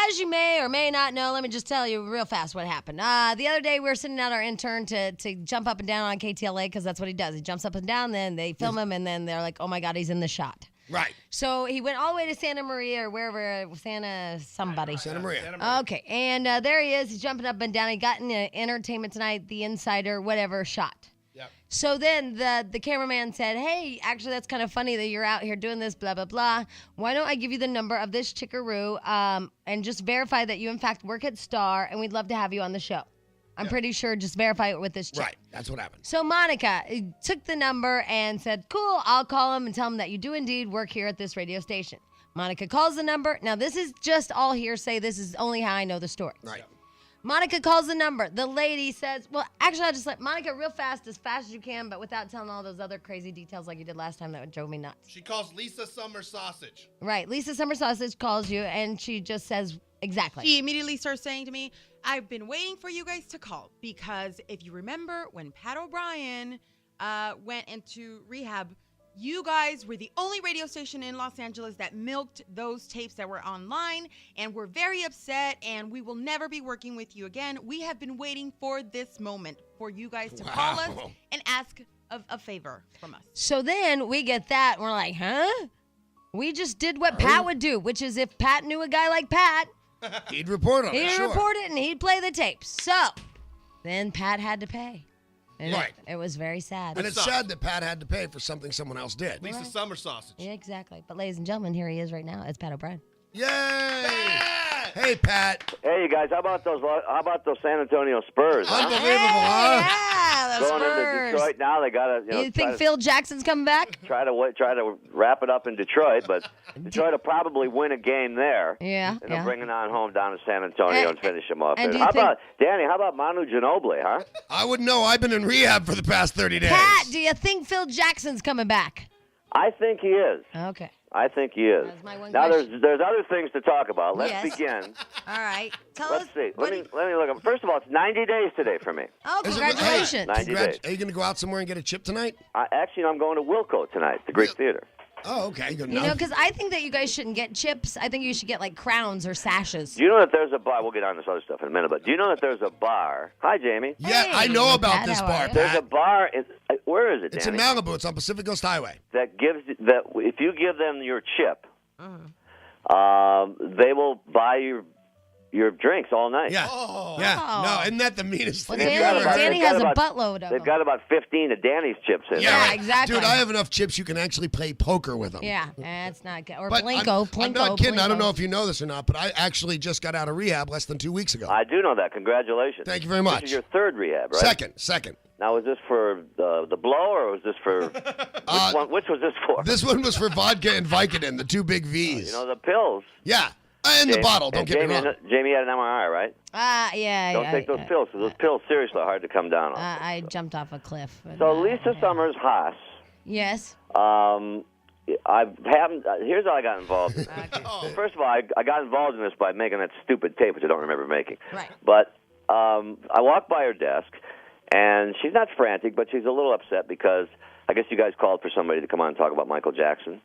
as you may or may not know, let me just tell you real fast what happened. The other day, we were sending out our intern to jump up and down on KTLA because that's what he does. He jumps up and down, then they film him, and then they're like, oh, my God, he's in the shot. Right. So he went all the way to Santa Maria or wherever, Santa Maria. Okay, and there he is. He's jumping up and down. He got in Entertainment Tonight, The Insider, whatever, shot. Yep. So then the cameraman said, hey, actually, that's kind of funny that you're out here doing this, blah, blah, blah. Why don't I give you the number of this chickaroo and just verify that you, in fact, work at Star, and we'd love to have you on the show. I'm pretty sure just verify it with this chick. Right, that's what happened. So Monica took the number and said, cool, I'll call him and tell him that you do indeed work here at this radio station. Monica calls the number. Now, this is just all hearsay. This is only how I know the story. Right. Monica calls the number. The lady says, well, actually, I'll just let Monica real fast as you can, but without telling all those other crazy details like you did last time that drove me nuts. She calls Lisa Summer Sausage. Right. Lisa Summer Sausage calls you, and she just says, exactly. She immediately starts saying to me, I've been waiting for you guys to call because if you remember when Pat O'Brien went into rehab, you guys were the only radio station in Los Angeles that milked those tapes that were online, and we're very upset, and we will never be working with you again. We have been waiting for this moment for you guys to call us and ask a favor from us. So then we get that, and we're like, huh? We just did what Pat would do, which is if Pat knew a guy like Pat, he'd report on it. He'd report it, and he'd play the tapes. So then Pat had to pay. And right. It was very sad. And it's sad that Pat had to pay for something someone else did. Lisa Summer Sausage. Yeah, exactly. But ladies and gentlemen, here he is right now. It's Pat O'Brien. Yay! Yeah! Hey, Pat. Hey, you guys. How about those San Antonio Spurs? Unbelievable, huh? huh? Yeah, the Going Spurs. into Detroit now. They got to. You think Phil Jackson's coming back? Try to wrap it up in Detroit, but Detroit will probably win a game there. Yeah. And they'll bring it on home down to San Antonio and finish them off. And How about Danny? How about Manu Ginobili, huh? I wouldn't know. I've been in rehab for the past 30 days. Pat, do you think Phil Jackson's coming back? I think he is. Okay. I think he is. That's my one now question. there's other things to talk about. Let's begin. All right. Let's see. Let me look. First of all, it's 90 days today for me. Oh, congratulations. 90 days. Are you going to go out somewhere and get a chip tonight? Actually, I'm going to Wilco tonight, the Greek Theater. Oh, okay. Good You enough. know, because I think that you guys shouldn't get chips. I think you should get, like, crowns or sashes. Do you know that there's a bar? We'll get on this other stuff in a minute, but do you know that there's a bar? Hi, Jamie. Yeah, Hey, I know about Pat, this how bar, are you? Pat. There's a bar. Where is it, It's Danny? in Malibu. It's on Pacific Coast Highway. That if you give them your chip, they will buy your drinks all night. Yeah. Oh. Yeah. No, isn't that the meanest Well, thing Danny, you've ever heard? Danny has a buttload of They've them. got about 15 of Danny's chips in Yeah, there. exactly. Dude, I have enough chips you can actually play poker with them. Yeah, that's not good. Or But Plinko. I'm not kidding. I don't know if you know this or not, but I actually just got out of rehab less than 2 weeks ago. I do know that. Congratulations. Thank you very much. This is your third rehab, right? Second. Now, was this for the blow, or was this for which was this for? This one was for vodka and Vicodin, the two big V's. You know, the pills. Yeah. And the bottle, don't get me wrong. Jamie had an MRI, right? Yeah. Don't take those pills, because those pills seriously are hard to come down on. I jumped off a cliff. So Lisa Summers Haas. Yes. Here's how I got involved in this. First of all, I got involved in this by making that stupid tape, which I don't remember making. Right. But I walked by her desk, and she's not frantic, but she's a little upset because I guess you guys called for somebody to come on and talk about Michael Jackson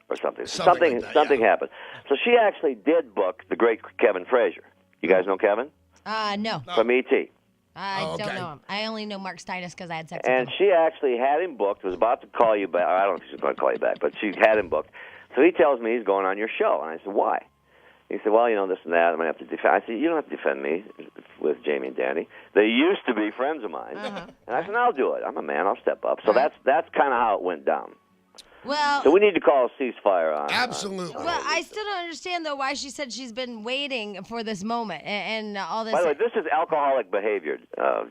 or something. Something like that, yeah. happened. So she actually did book the great Kevin Frazier. You guys know Kevin? No. From E.T. I Oh, don't okay. know him. I only know Mark Steinis because I had sex with And him. she actually had him booked, was about to call you back. I don't know if she's going to call you back, but she had him booked. So he tells me he's going on your show. And I said, why? He said, well, this and that. I'm going to have to defend. I said, you don't have to defend me with Jamie and Danny. They used to be friends of mine. And I said, I'll do it. I'm a man. I'll step up. So that's kind of how it went down. Well, So we need to call a ceasefire on. Absolutely. well, I still don't understand, though, why she said she's been waiting for this moment and all this. By the way, this is alcoholic behavior,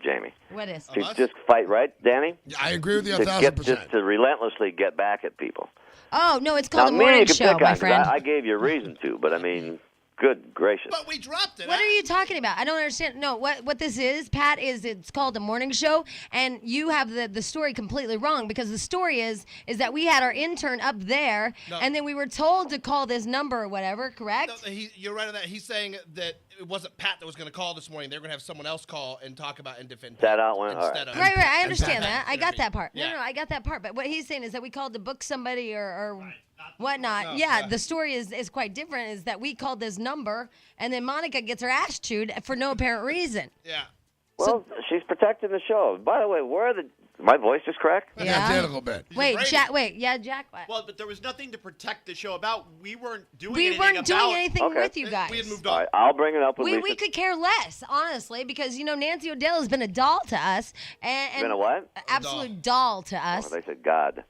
Jamie. What is? To just fight, right, Danny? I agree with you To 1,000%. just to relentlessly get back at people. Oh, no, it's Now, called The me, Morning you can Show, pick on, my 'cause friend. I gave you a reason to, but I mean, good gracious. But we dropped it. What are you talking about? I don't understand. No, what this is, Pat, is it's called The Morning Show, and you have the story completely wrong because the story is that we had our intern up there, and then we were told to call this number or whatever, correct? No, you're right on that. He's saying that it wasn't Pat that was going to call this morning. They're going to have someone else call and talk about and defend That Pat out went, all instead right. of Right, I understand Pat. that. I got that part. Yeah. No, I got that part. But what he's saying is that we called to book somebody or whatnot. No, Yeah, the story is quite different. Is that we called this number, and then Monica gets her ass chewed for no apparent reason. Yeah. Well, she's protecting the show. By the way, my voice just cracked? Yeah, it did a little bit. Wait, Brady. Jack. Wait, yeah, Jack. What? Well, but there was nothing to protect the show about. We weren't doing We anything weren't about doing it. anything Okay. with you guys. We had moved All on. right, I'll bring it up with We Lisa. could care less, honestly, because Nancy O'Dell has been a doll to us, and Been a what? absolute doll to Oh, us, they said God.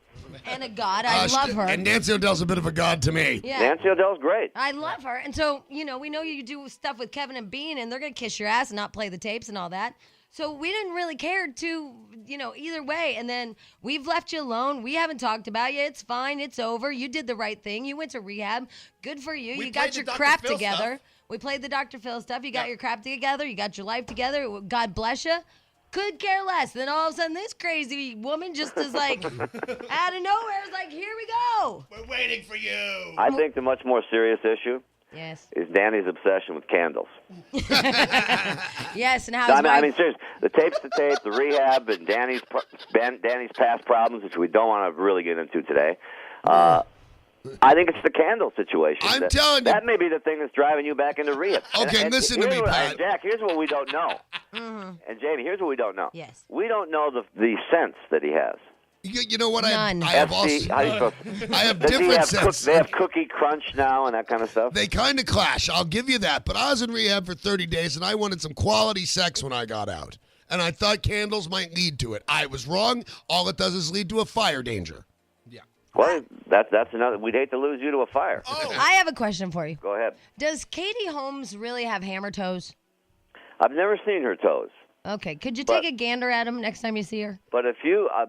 and a god. I love her. And Nancy O'Dell's a bit of a god to me. Yeah. Nancy O'Dell's great. I love her. And so, we know you do stuff with Kevin and Bean, and they're going to kiss your ass and not play the tapes and all that. So we didn't really care to, either way. And then we've left you alone. We haven't talked about you. It's fine. It's over. You did the right thing. You went to rehab. Good for you. We You played got the your Dr. crap Phil together. stuff. We played the Dr. Phil stuff. You got Yeah. your crap together. You got your life together. God bless you. Could care less. Then all of a sudden, this crazy woman just is like, out of nowhere, is like, here we go. We're waiting for you. I think the much more serious issue Yes. is Danny's obsession with candles. Yes, and how his I wife- mean, seriously, the tape's the tape, the rehab, and Danny's past problems, which we don't want to really get into today. I think it's the candle situation. I'm telling you. That may be the thing that's driving you back into rehab. Okay, listen to here's me, what- Pat. and Jack, here's what we don't know. And Jamie, here's what we don't know. Yes. We don't know the sense that he has. You know what? None. I have FC, also. how do you spell- I have Does he different have sense. they have Cookie Crunch now and that kind of stuff? They kind of clash. I'll give you that. But I was in rehab for 30 days, and I wanted some quality sex when I got out. And I thought candles might lead to it. I was wrong. All it does is lead to a fire danger. Well, that's another. We'd hate to lose you to a fire. I have a question for you. Go ahead. Does Katie Holmes really have hammer toes? I've never seen her toes. Okay, could you But- take a gander at them next time you see her? But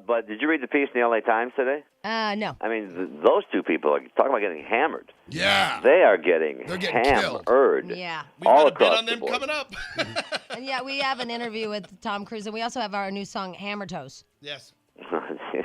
but did you read the piece in the LA Times today? No. I mean, those two people are talking about getting hammered. Yeah. They are getting They're getting killed. hammered. Yeah. We've all got a bit across on the them board. coming up. And yeah, we have an interview with Tom Cruise, and we also have our new song, Hammer Toes. Yes.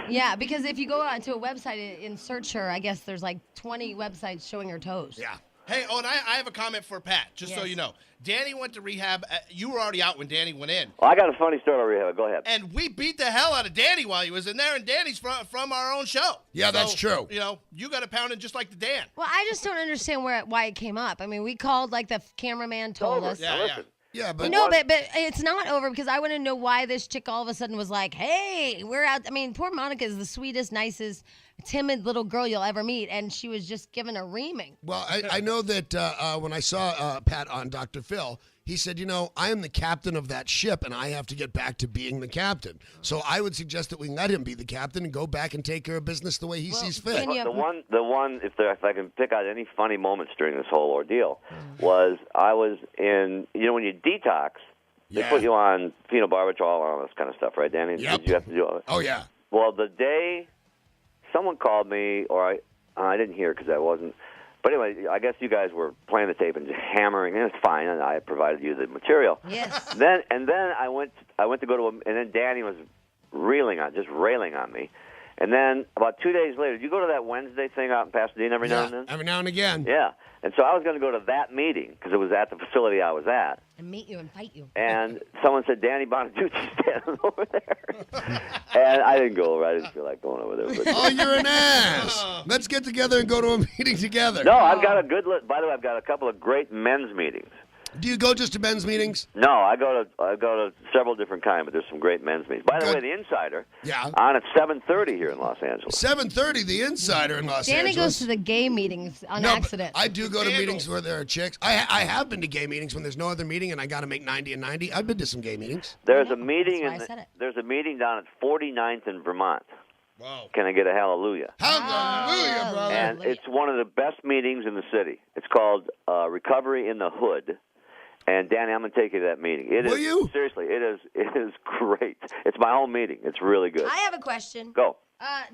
Yeah, because if you go onto a website and search her, I guess there's like 20 websites showing her toes. Yeah. Hey, and I have a comment for Pat, just so Yes. you know. Danny went to rehab. You were already out when Danny went in. Well, I got a funny story about rehab. Go ahead. And we beat the hell out of Danny while he was in there, and Danny's from our own show. Yeah, that's true. You got it pounded just like the Dan. Well, I just don't understand why it came up. I mean, we called, like the cameraman told Over. us. Yeah, Now, listen. Yeah, but No, but it's not over because I want to know why this chick all of a sudden was like, hey, we're out. I mean, poor Monica is the sweetest, nicest, timid little girl you'll ever meet, and she was just given a reaming. Well, I know that when I saw Pat on Dr. Phil, he said, I am the captain of that ship, and I have to get back to being the captain. So I would suggest that we let him be the captain and go back and take care of business the way he sees fit. can you- The one, if I can pick out any funny moments during this whole ordeal, was I was in, when you detox, they Yeah. put you on phenobarbital and all this kind of stuff, right, Danny? Yep. Did you have to do all that? Oh, yeah. Well, the day someone called me, or I didn't hear because I wasn't. But anyway, I guess you guys were playing the tape and just hammering, and it's fine. And I provided you the material. Yes. Then I went to go to and then Danny was railing on me. And then about 2 days later, did you go to that Wednesday thing out in Pasadena every now and then? Every now and again. Yeah. And so I was going to go to that meeting because it was at the facility I was at. And meet you and fight you. And someone said, Danny Bonaducci's standing over there. And I didn't go over. I didn't feel like going over there. But Oh, you're an ass. Let's get together and go to a meeting together. no, I've got a good list. By the way, I've got a couple of great men's meetings. Do you go just to men's meetings? No, I go to several different kinds, but there's some great men's meetings. By the Good. way, the Insider Yeah. on at 7:30 here in Los Angeles. 7:30, The Insider in Los Danny Angeles. goes to the gay meetings on No, but accident. I do go to Candles. meetings where there are chicks. I have been to gay meetings when there's no other meeting and I got to make 90 and 90. I've been to some gay meetings. There's I a know. meeting That's why I said it. there's a meeting down at 49th in Vermont. Wow. Can I get a hallelujah? Hallelujah, brother. And Hallelujah. it's one of the best meetings in the city. It's called Recovery in the Hood. And Danny, I'm going to take you to that meeting. Will you? Seriously, it is great. It's my own meeting. It's really good. I have a question. Go.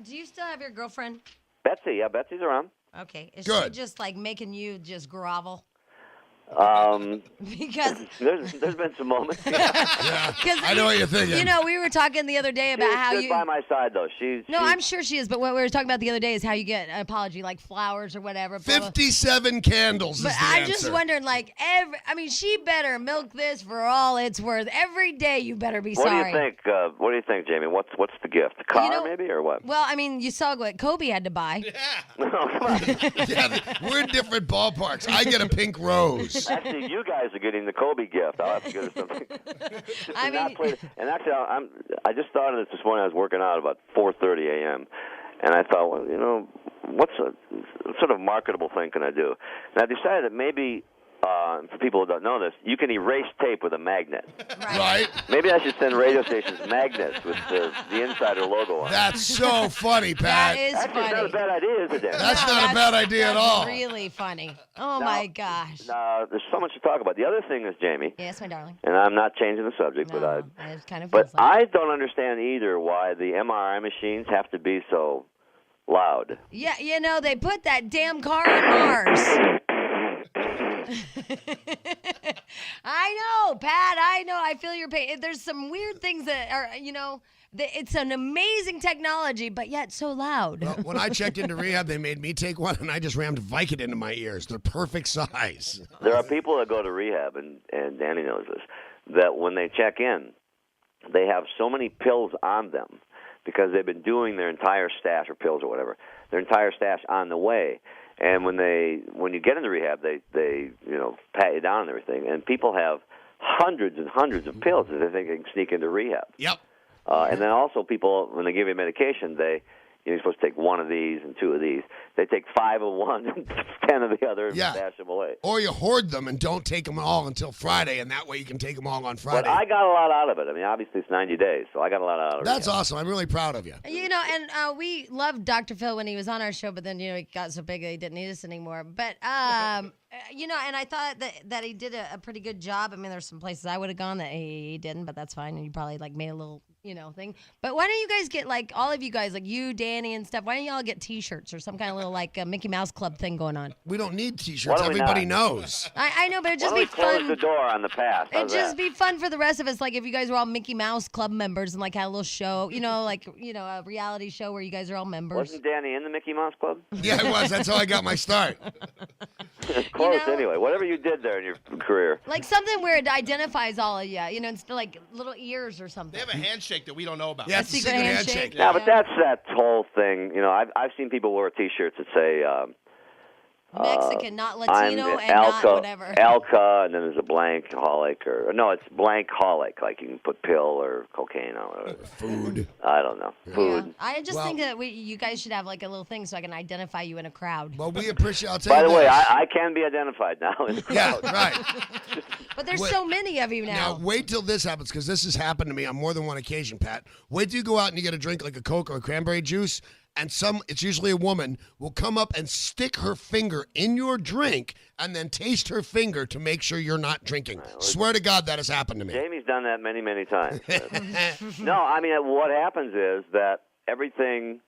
Do you still have your girlfriend? Betsy, yeah, Betsy's around. Okay. Is she Good. just like making you just grovel? Because there's been some moments. Yeah, I know what you're thinking. You know, we were talking the other day about how She's you. by my side though. No, I'm sure she is. But what we were talking about the other day is how you get an apology, like flowers or whatever. blah, blah. 57 candles But is the I'm answer. just wondering, like, she better milk this for all it's worth. Every day you better be What sorry. do you think? What do you think, Jamie? What's the gift? A car, You know- maybe, or what? Well, I mean, you saw what Kobe had to buy. No, come on. Yeah, we're in different ballparks. I get a pink rose. Actually, you guys are getting the Kobe gift. I'll have to get her something. I mean, And actually, I just thought of this morning. I was working out about 4:30 a.m. And I thought, well, you know, what sort of marketable thing can I do? And I decided that maybe, for people who don't know this, you can erase tape with a magnet. Right? Maybe I should send radio stations magnets with the Insider logo on. That's so funny, Pat. that is Actually, it's not a funny. bad idea, is it? That's not a bad idea at all. That's really funny. Oh, Now- my gosh. There's so much to talk about. The other thing is, Jamie, Yes, my darling. and I'm not changing the subject, No, but it kind of But feels like I don't understand either why the MRI machines have to be so loud. Yeah, you know, they put that damn car on Mars. I know, Pat. I know. I feel your pain. There's some weird things that are, you know, it's an amazing technology, but yet so loud. Well, when I checked into rehab, they made me take one, and I just rammed Vicodin into my ears. They're perfect size. There are people that go to rehab, and Danny knows this, that when they check in, they have so many pills on them because they've been doing their entire stash, or pills or whatever, their entire stash on the way. And when you get into rehab, they pat you down and everything. And people have hundreds and hundreds of pills that they think they can sneak into rehab. Yep. And then also people, when they give you medication, you're supposed to take one of these and two of these. They take 5 of one and 10 of the other and Yeah. stash them away. Or you hoard them and don't take them all until Friday, and that way you can take them all on Friday. But I got a lot out of it. I mean, obviously it's 90 days, so I got a lot out of it. That's awesome. I'm really proud of you. You know, and we loved Dr. Phil when he was on our show, but then, you know, he got so big that he didn't need us anymore. But, you know, and I thought that he did a pretty good job. I mean, there's some places I would have gone that he didn't, but that's fine. And you probably, like, made a little, you know, thing. But why don't you guys get, like, all of you guys, like you, Danny, and stuff, why don't y'all get T-shirts or some kind of little, like, Mickey Mouse Club thing going on? We don't need Why T-shirts. don't we Everybody not? knows. I know, but it'd Why just don't be we close fun. the door on the past? It'd How's just that? be fun for the rest of us, like if you guys were all Mickey Mouse Club members and like had a little show, you know, like a reality show where you guys are all members. Wasn't Danny in the Mickey Mouse Club? Yeah, it was. That's how I got my start. It's close know- anyway. Whatever you did there in your career. Like something where it identifies all of you, you know, instead of like little ears or They something. have a handshake that we don't know about. Yeah, it's a secret handshake. Yeah, but that's that whole thing. You know, I've seen people wear T-shirts that say Mexican, not Latino, I'm and not whatever. Alka, and then there's a blank holic, or no, it's blank holic. Like you can put pill or cocaine on it. Food. I don't know. Food. Yeah. I just Well- think that you guys should have like a little thing so I can identify you in a crowd. Well, we appreciate. I'll tell By you the way, this. I can be identified now. in the Yeah, crowd. right. But there's Wait. so many of you Now, now. wait till this happens, because this has happened to me on more than one occasion, Pat. Wait till you go out and you get a drink like a Coke or a cranberry juice, and it's usually a woman, will come up and stick her finger in your drink and then taste her finger to make sure you're not drinking. Swear to God that has happened to me. Jamie's done that many, many times. No, I mean, what happens is that everything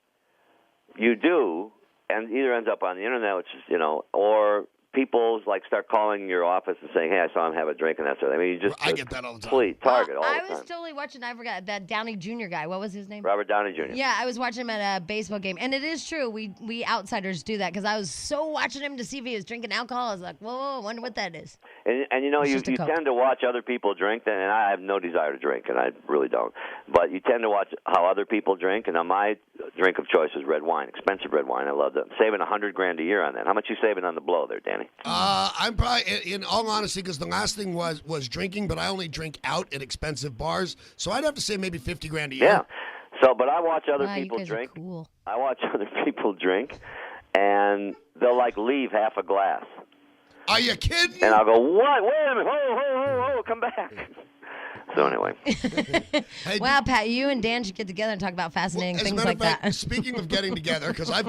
you do and either ends up on the internet, which is, you know, or people like start calling your office and saying, "Hey, I saw him have a drink," and that sort of. I mean, you just I get that all the time. complete target all I the was time. totally watching, I forgot, that Downey Jr. guy. What was his name? Robert Downey Jr. Yeah, I was watching him at a baseball game, and it is true. We outsiders do that because I was so watching him to see if he was drinking alcohol. I was like, whoa, I wonder what that is. And you know, It's you just a Coke. tend to watch other people drink, and I have no desire to drink, and I really don't. But you tend to watch how other people drink, and now my drink of choice is red wine, expensive red wine. I love that. I'm saving $100,000 a year on that. How much you saving on the blow there, Danny? I'm probably, in all honesty, because the last thing was drinking, but I only drink out at expensive bars, so I'd have to say maybe $50,000 a year. Yeah. So, but I watch other Wow, you people guys are drink. cool. I watch other people drink, and they'll like leave half a glass, Are you kidding? and I'll go, "What? Wait a minute! Ho, ho, ho, ho! Come back!" So anyway, Hey, Wow, Pat, you and Dan should get together and talk about fascinating as a things matter like of fact, that. speaking of getting together, because I've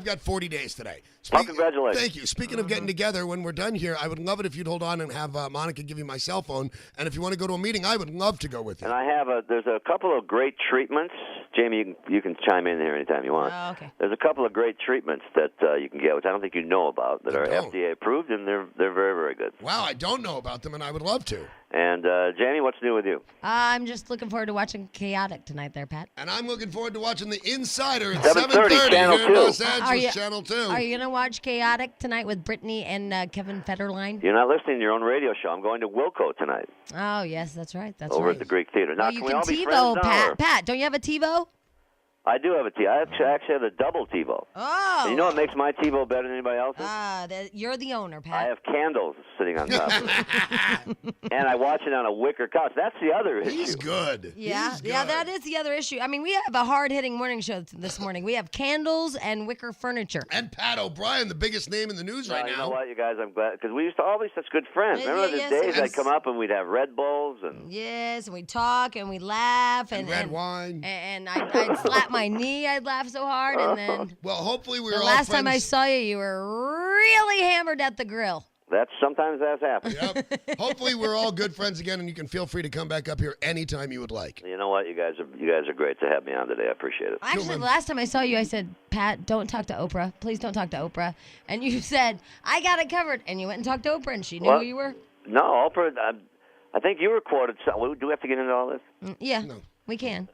got 40 days today. congratulations. Thank you. Speaking of getting together, when we're done here, I would love it if you'd hold on and have Monica give you my cell phone. And if you want to go to a meeting, I would love to go with you. and I have there's a couple of great treatments. Jamie, you can chime in here anytime you want. Oh, okay. There's a couple of great treatments that you can get, which I don't think you know about, that I are don't. FDA approved, and they're very, very good. Wow, I don't know about them, and I would love to. And Jamie, what's new with you? I'm just looking forward to watching Chaotic tonight there, Pat. And I'm looking forward to watching The Insider at 7:30, 7:30 Channel here in 2. Los Angeles, Are you- Channel 2. Are you going to watch Chaotic tonight with Brittany and Kevin Federline? You're not listening to your own radio show. I'm going to Wilco tonight Oh, yes, that's right. That's over right. at the Greek Theater. Now, Well, you can we can all be TiVo, friends now? Pat. or- Pat, don't you have a TiVo? I do have a TiVo. I actually have a double TiVo. Oh. And you know what makes my TiVo better than anybody else's? You're the owner, I Pat. have candles sitting on top of it. And I watch it on a wicker couch. That's the other issue. He's good. Yeah, He's yeah, good. that is the other issue. I mean, we have a hard-hitting morning show this morning. We have candles and wicker furniture. And Pat O'Brien, the biggest name in the news right You now. know what, you guys? I'm glad because we used to all be such good friends. Yeah, Remember yeah, the yes, days yes. I'd come up and we'd have Red Bulls and Yes, and we talk and we laugh And red wine. And I'd slap my knee. I'd laugh so hard, and then Well, hopefully we're the all last time I friends. saw you, you were really hammered at the grill. sometimes that's happened. Yep. Hopefully we're all good friends again, and you can feel free to come back up here anytime you would like. You know what? You guys are great to have me on today. I appreciate it. Actually, the last time I saw you, I said, Pat, don't talk to Oprah. Please don't talk to Oprah. And you said, I got it covered. And you went and talked to Oprah, and she knew What? who you were. No, Oprah. I think you were quoted. Do we have to get into all this? Yeah, No. we can.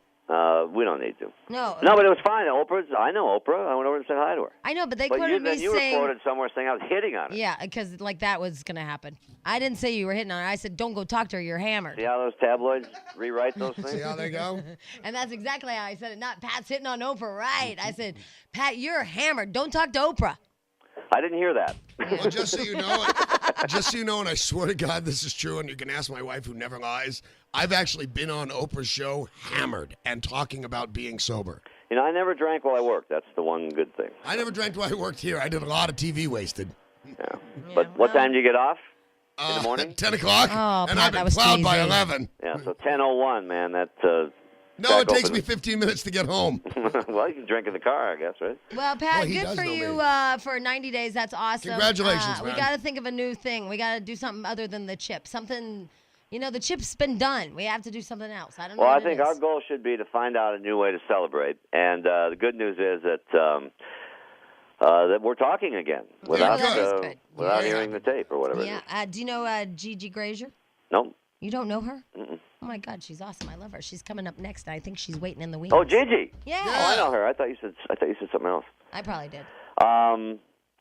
We don't need to. No, No, but it was fine. I know Oprah. I went over and said hi to her. I know, but they But quoted me you were saying, quoted somewhere saying I was hitting on her. yeah, because like that was going to happen. I didn't say you were hitting on her. I said, don't go talk to her. You're hammered. See how those tabloids rewrite those See things? how they go? And that's exactly how I said it. Not Pat's hitting on Oprah, right? I said, Pat, you're hammered. Don't talk to Oprah. I didn't hear that. Well, just so you know, and I swear to God this is true, and you can ask my wife who never lies, I've actually been on Oprah's show hammered and talking about being sober. You know, I never drank while I worked. That's the one good thing. I never drank while I worked here. I did a lot of TV wasted. Yeah. But what time do you get off? In the morning? 10 o'clock, Oh, and Pat, I've that been was plowed by cheesy. 11. Yeah, so 10:01, man. That No, back it takes open. me 15 minutes to get home. Well, you can drink in the car, I guess, right? Well, Pat, Well, he good does for know you me. for 90 days. That's awesome. Congratulations, We man. got to think of a new thing. We got to do something other than the chip. Something, the chip's been done. We have to do something else. I don't know Well, I what it think is. our goal should be to find out a new way to celebrate. And the good news is that we're talking again without that is good. without Yeah. hearing the tape or whatever. Yeah. It is. Do you know Gigi Grazer? No. You don't know her? Mm-mm. Oh, my God. She's awesome. I love her. She's coming up next. And I think she's waiting in the wings. Oh, Gigi. Yeah. Oh, I know her. I thought you said something else. I probably did.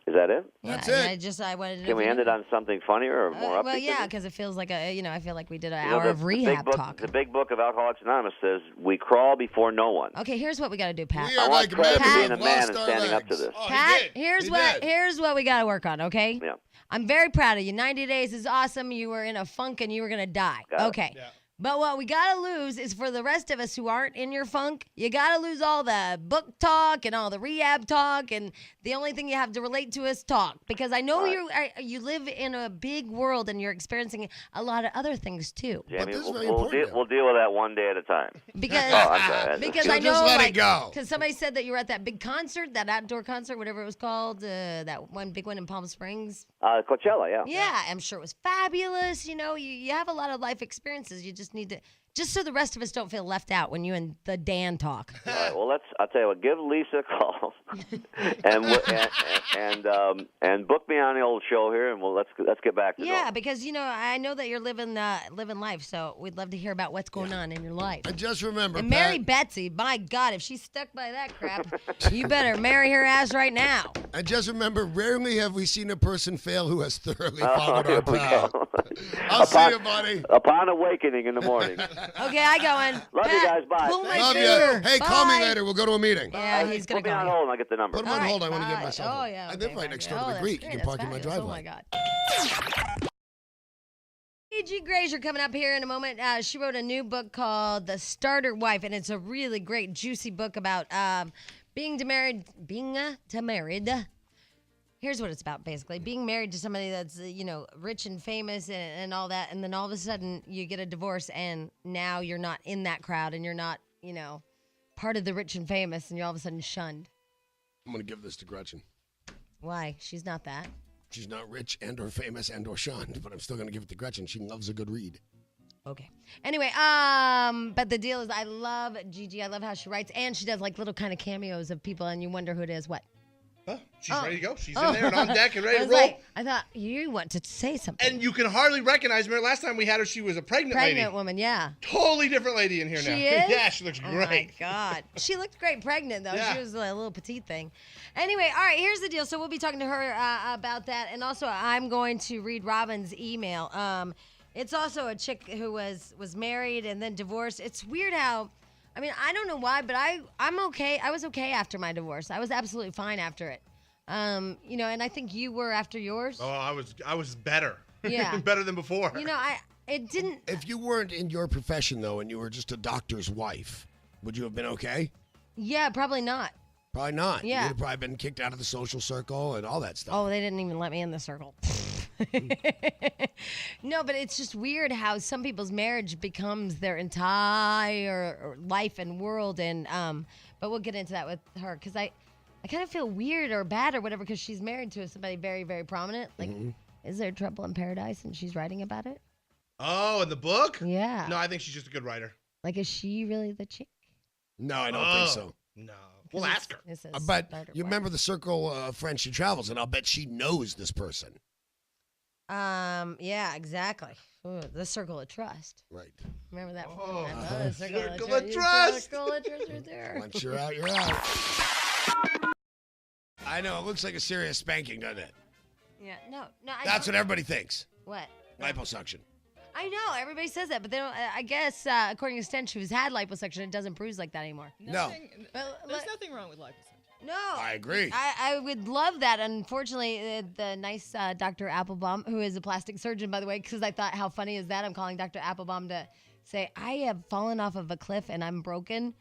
Is that it? That's Yeah, it. I wanted to Can we end it on something funnier or more upbeat? Well, yeah, than because it feels like I feel like we did an You know, hour of the big rehab book, talk. The big book of Alcoholics Anonymous says we crawl before no one. Okay, here's what we got to do, Pat. We I are want like credit men for who being a have man lost and our standing up to legs. this. Oh, he Pat, did. here's He what did. here's what we got to work on, okay? Yeah. I'm very proud of you. 90 days is awesome. You were in a funk and you were going to die. Got it. Okay. Yeah. But what we got to lose is for the rest of us who aren't in your funk, you got to lose all the book talk and all the rehab talk. And the only thing you have to relate to is talk. Because I know you live in a big world and you're experiencing a lot of other things too. Jamie, this is very we'll important. we'll deal with that one day at a time. Because, Oh, I'm sorry. because So I know, just let it like, go. because somebody said that you were at that big concert, that outdoor concert, whatever it was called, that one big one in Palm Springs. Coachella, yeah. Yeah, I'm sure it was fabulous. You have a lot of life experiences. You just need to, just so the rest of us don't feel left out when you and the Dan talk. All right, well, I'll tell you what. Give Lisa a call, and book me on the old show here, and let's get back to Yeah, going. because I know that you're living life, so we'd love to hear about what's going on in your life. And just remember, And marry Pat, Betsy, my God, if she's stuck by that crap, you better marry her ass right now. and just remember, rarely have we seen a person fail who has thoroughly Oh, followed here our we path. go. I'll see you, buddy. Upon awakening in the morning. Okay, I going. Love you guys. Bye. Pull my Love finger. you. Hey, call me Bye. later. We'll go to a meeting. Yeah, he's gonna Put me go. on hold and I'll get the number. Put him All on right, hold. I want to get bye. my cell phone. Oh, yeah. I okay, live right next okay. door to the that's Greek. You great, can park in my that's fabulous. driveway. Oh, my God. Gigi Grazer coming up here in a moment. She wrote a new book called The Starter Wife, and it's a really great, juicy book about being to married. Here's what it's about, basically. Being married to somebody that's, rich and famous and all that, and then all of a sudden you get a divorce, and now you're not in that crowd, and you're not, part of the rich and famous, and you're all of a sudden shunned. I'm going to give this to Gretchen. Why? She's not that. She's not rich and or famous and or shunned, but I'm still going to give it to Gretchen. She loves a good read. Okay. Anyway, but the deal is I love Gigi. I love how she writes, and she does like little kind of cameos of people, and you wonder who it is. What? Oh, she's ready to go. She's in there and on deck and ready to roll. I thought you want to say something. And you can hardly recognize her. Last time we had her, she was a pregnant lady. Woman, yeah. Totally different lady in here now. She is? Yeah, she looks great. Oh, my God. She looked great pregnant, though. Yeah. She was a little petite thing. Anyway, all right, here's the deal. So we'll be talking to her about that. And also, I'm going to read Robin's email. It's also a chick who was married and then divorced. It's weird how, I don't know why, but I'm okay. I was okay after my divorce. I was absolutely fine after it. And I think you were after yours. Oh, I was better. Yeah. Better than before. If you weren't in your profession, though, and you were just a doctor's wife, would you have been okay? Yeah, probably not. Probably not. Yeah. You'd have probably been kicked out of the social circle and all that stuff. Oh, they didn't even let me in the circle. No, but it's just weird how some people's marriage becomes their entire life and world. And but we'll get into that with her because I kind of feel weird or bad or whatever because she's married to somebody very, very prominent. Like, is there trouble in paradise and she's writing about it? Oh, in the book? Yeah. No, I think she's just a good writer. Like, is she really the chick? No, I don't think so. No. We'll ask her. But you remember the circle of friends she travels in. I'll bet she knows this person. Yeah, exactly. Ooh, the circle of trust. Right. Remember that? Oh, the circle of trust. trust. Circle of trust right there. Once you're out, you're out. I know. It looks like a serious spanking, doesn't it? Yeah. No. That's what everybody thinks. What? Liposuction. I know. Everybody says that, but they don't. I guess according to Stench, who's had liposuction, it doesn't bruise like that anymore. There's nothing wrong with liposuction. No. I agree. I would love that. Unfortunately, the nice Dr. Applebaum, who is a plastic surgeon, by the way, because I thought, how funny is that? I'm calling Dr. Applebaum to say, I have fallen off of a cliff and I'm broken.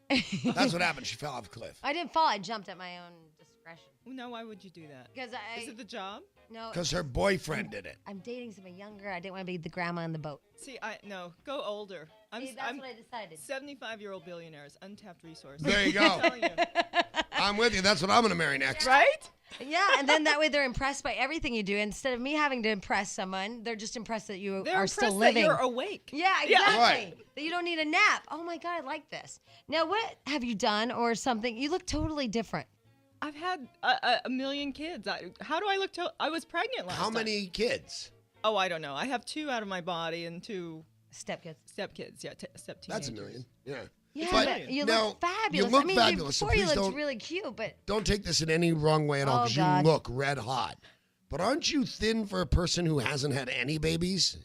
That's what happened. She fell off a cliff. I didn't fall. I jumped at my own discretion. No, why would you do that? Because Is it the job? No. Because her boyfriend did it. I'm dating somebody younger. I didn't want to be the grandma in the boat. See, go older. See, that's what I decided. 75-year-old billionaires, untapped resources. There you go. I'm telling you. I'm with you. That's what I'm going to marry next. Right? Yeah, and then that way they're impressed by everything you do. Instead of me having to impress someone, they're just impressed that you They're are impressed still living. that you're awake. Yeah, exactly. Right. That you don't need a nap. Oh my God, I like this. Now, what have you done or something? You look totally different. I've had a million kids. How do I look? I was pregnant last How time. many kids? Oh, I don't know. I have 2 out of my body and 2 Stepkids. stepkids. Yeah, step teenagers. That's a million. Yeah. Yeah, But you now, look fabulous. You look I mean, fabulous. So before you please looked don't, really cute, but don't take this in any wrong way at all Oh, because God. you look red hot. But aren't you thin for a person who hasn't had any babies?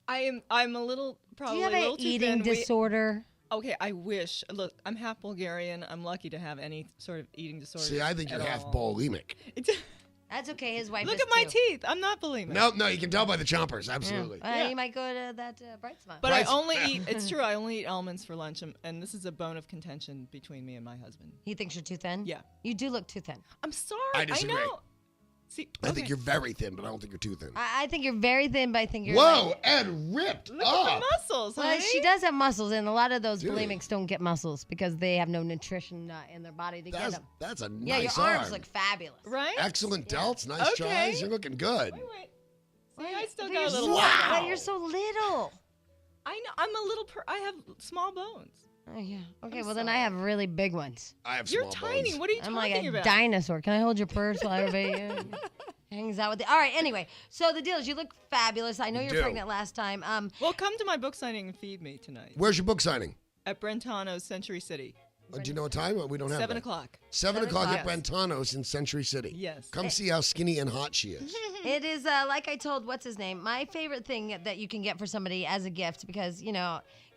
I'm a little do probably you have a an little too eating thin. disorder? Okay, I wish. Look, I'm half Bulgarian. I'm lucky to have any sort of eating disorder. See, I think you're at half all. bulimic. That's okay. His wife Look is at my too. teeth. I'm not bulimic. No, you can tell by the chompers. Absolutely. Yeah. You might go to that Bright Spot. But Right. I only eat. It's true. I only eat almonds for lunch, and this is a bone of contention between me and my husband. He thinks you're too thin? Yeah. You do look too thin. I'm sorry. I disagree. know. See, I think you're very thin, but I don't think you're too thin. I think you're very thin, but I think you're Whoa, like, and ripped Look up. at the muscles, well, honey. she does have muscles, and a lot of those Dude. bulimics don't get muscles because they have no nutrition in their body to get That's, them. that's a Yeah, nice your arms arm. look fabulous. Right? Excellent Yeah. delts. Nice Okay. tries. You're looking good. Wait. See, I still But got you're a little. so, Wow. but you're so little. I know. I'm a little. I have small bones. Oh, yeah. Okay, I'm well, then I sorry. have really big ones. I have You're small tiny. bones. What are you I'm talking like a about? dinosaur. Can I hold your purse while everybody hangs out with you? All right, anyway. So the deal is you look fabulous. I know You you were do. pregnant last time. Well, come to my book signing and feed me tonight Where's your book signing? at Brentano's Century City. Do you know what time? We don't have 7 that. o'clock. 7 o'clock at Yes. Brentano's in Century City. Yes. Come see how skinny and hot she is. It is, like I told, what's his name? My favorite thing that you can get for somebody as a gift because, you